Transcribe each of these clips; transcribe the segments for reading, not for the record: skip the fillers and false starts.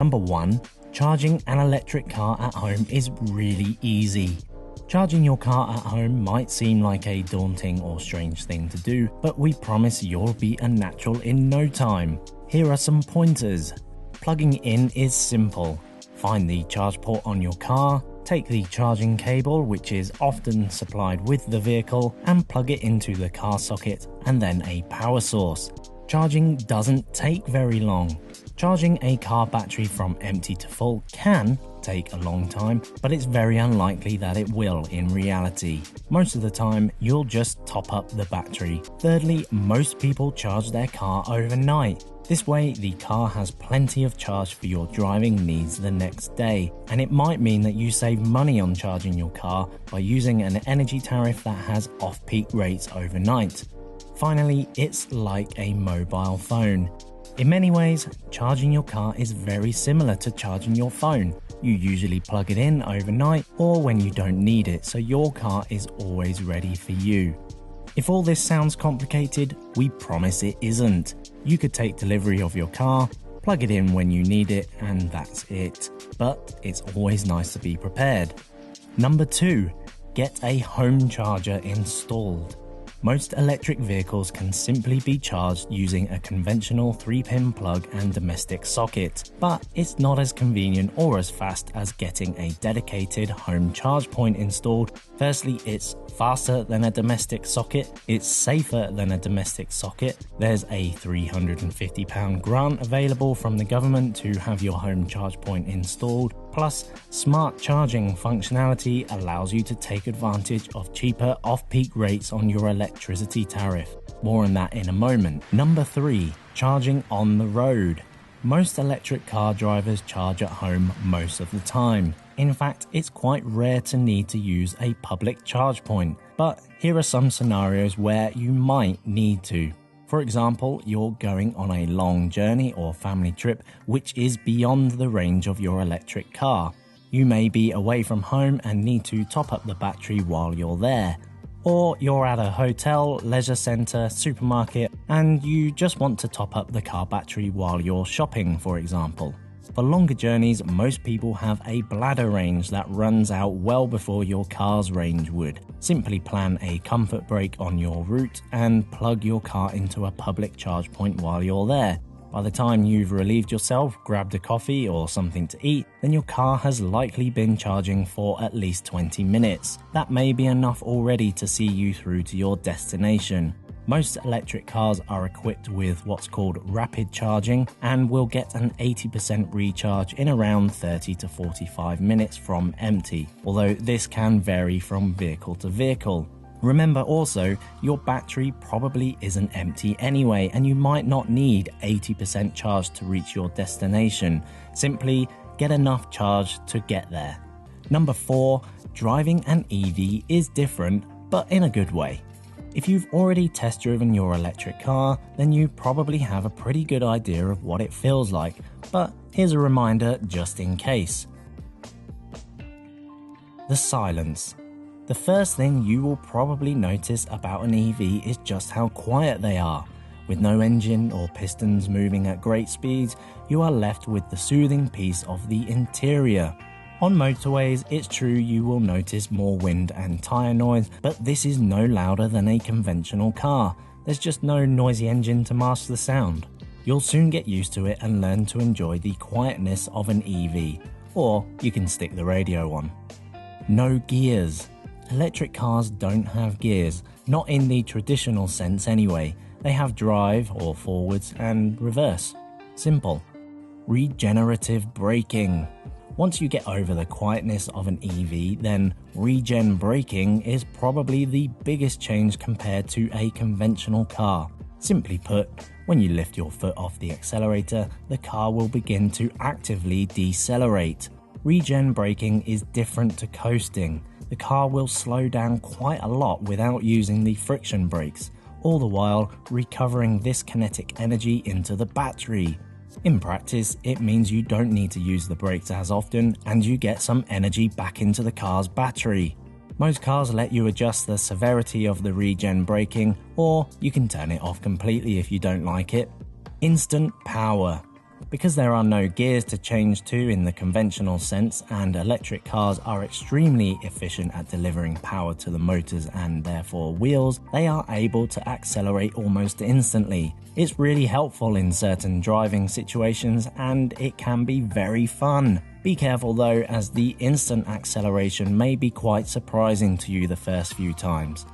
Number 1. Charging an electric car at home is really easy. Charging your car at home might seem like a daunting or strange thing to do, but we promise you'll be a natural in no time. Here are some pointers. Plugging in is simple. Find the charge port on your car, take the charging cable, which is often supplied with the vehicle, and plug it into the car socket and then a power source. Charging doesn't take very long. Charging a car battery from empty to full can take a long time, but it's very unlikely that it will in reality. Most of the time, you'll just top up the battery. Thirdly, most people charge their car overnight. This way, the car has plenty of charge for your driving needs the next day, and it might mean that you save money on charging your car by using an energy tariff that has off-peak rates overnight. Finally, it's like a mobile phone. In many ways, charging your car is very similar to charging your phone. You usually plug it in overnight or when you don't need it, so your car is always ready for you. If all this sounds complicated, we promise it isn't. You could take delivery of your car, plug it in when you need it, and that's it. But it's always nice to be prepared. Number 2, get a home charger installed. Most electric vehicles can simply be charged using a conventional 3-pin plug and domestic socket, but it's not as convenient or as fast as getting a dedicated home charge point installed. Firstly, it's faster than a domestic socket, it's safer than a domestic socket, there's a £350 grant available from the government to have your home charge point installed, plus smart charging functionality allows you to take advantage of cheaper off-peak rates on your electricity tariff. More on that in a moment. Number 3, charging on the road. Most electric car drivers charge at home most of the time. In fact, it's quite rare to need to use a public charge point, but here are some scenarios where you might need to. For example, you're going on a long journey or family trip which is beyond the range of your electric car. You may be away from home and need to top up the battery while you're there. Or you're at a hotel, leisure centre, supermarket, and you just want to top up the car battery while you're shopping, for example. For longer journeys, most people have a bladder range that runs out well before your car's range would. Simply plan a comfort break on your route and plug your car into a public charge point while you're there. By the time you've relieved yourself, grabbed a coffee or something to eat, then your car has likely been charging for at least 20 minutes. That may be enough already to see you through to your destination. Most electric cars are equipped with what's called rapid charging and will get an 80% recharge in around 30 to 45 minutes from empty, although this can vary from vehicle to vehicle. Remember also, your battery probably isn't empty anyway, and you might not need 80% charge to reach your destination. Simply get enough charge to get there. Number 4, driving an EV is different, but in a good way. If you've already test driven your electric car, then you probably have a pretty good idea of what it feels like, but here's a reminder just in case. The silence. The first thing you will probably notice about an EV is just how quiet they are. With no engine or pistons moving at great speeds, you are left with the soothing peace of the interior. On motorways, it's true you will notice more wind and tyre noise, but this is no louder than a conventional car. There's just no noisy engine to mask the sound. You'll soon get used to it and learn to enjoy the quietness of an EV, or you can stick the radio on. No gears. Electric cars don't have gears, not in the traditional sense anyway. They have drive or forwards and reverse. Simple. Regenerative braking. Once you get over the quietness of an EV, then regen braking is probably the biggest change compared to a conventional car. Simply put, when you lift your foot off the accelerator, the car will begin to actively decelerate. Regen braking is different to coasting. The car will slow down quite a lot without using the friction brakes, all the while recovering this kinetic energy into the battery. In practice, it means you don't need to use the brakes as often and you get some energy back into the car's battery. Most cars let you adjust the severity of the regen braking, or you can turn it off completely if you don't like it. Instant power. Because there are no gears to change to in the conventional sense, and electric cars are extremely efficient at delivering power to the motors and therefore wheels, they are able to accelerate almost instantly. It's really helpful in certain driving situations, and it can be very fun. Be careful though, as the instant acceleration may be quite surprising to you the first few times.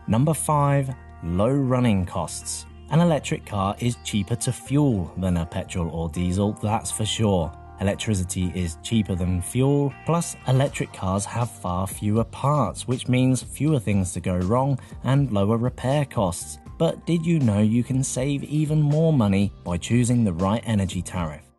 Number 5. Low running costs. An electric car is cheaper to fuel than a petrol or diesel, that's for sure. Electricity is cheaper than fuel, plus electric cars have far fewer parts, which means fewer things to go wrong and lower repair costs. But did you know you can save even more money by choosing the right energy tariff?